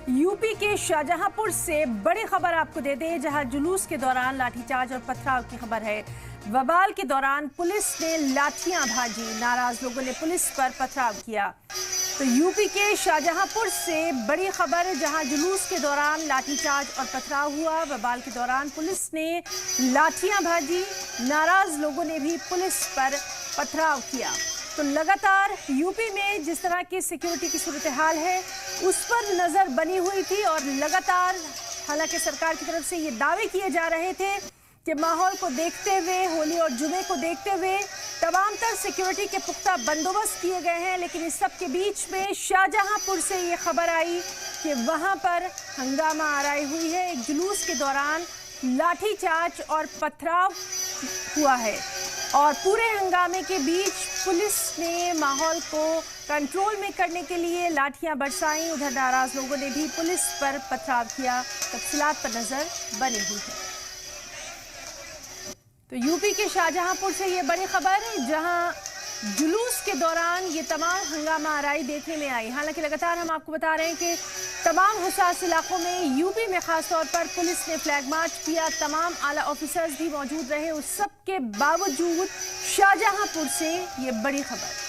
UP के शाहजहांपुर से बड़ी खबर आपको दे दें, जहां जुलूस के दौरान लाठीचार्ज और पथराव की खबर है। बवाल के दौरान पुलिस ने लाठियां भाजी, नाराज लोगों ने पुलिस पर पथराव किया। तो यूपी के शाहजहांपुर से बड़ी खबर, जहां जुलूस के दौरान लाठीचार्ज और पथराव हुआ। बवाल के दौरान पुलिस ने लाठियां भाजी, नाराज लोगों ने भी पुलिस पर पथराव किया। तो लगातार यूपी में जिस तरह की सिक्योरिटी की सूरत हाल है उस पर नजर बनी हुई थी और लगातार हालांकि सरकार की तरफ से ये दावे किए जा रहे थे कि माहौल को देखते हुए, होली और जुमे को देखते हुए तमाम तर सिक्योरिटी के पुख्ता बंदोबस्त किए गए हैं। लेकिन इस सब के बीच में शाहजहांपुर से ये खबर आई कि वहां पर हंगामा आराई हुई है। एक जुलूस के दौरान लाठीचार्ज और पथराव हुआ है और पूरे हंगामे के बीच पुलिस ने माहौल को कंट्रोल में करने के लिए लाठियां बरसाई। उधर नाराज लोगों ने भी पुलिस पर पथराव किया। तफसीलात पर नजर बनी हुई है। तो यूपी के शाहजहांपुर से ये बड़ी खबर, जहां जुलूस के दौरान ये तमाम हंगामा आराई देखने में आई। हालांकि लगातार हम आपको बता रहे हैं कि तमाम हसास इलाकों में यूपी में खासतौर पर पुलिस ने फ्लैग मार्च किया, तमाम आला ऑफिसर्स भी मौजूद रहे। उस सब के बावजूद शाहजहांपुर से ये बड़ी खबर।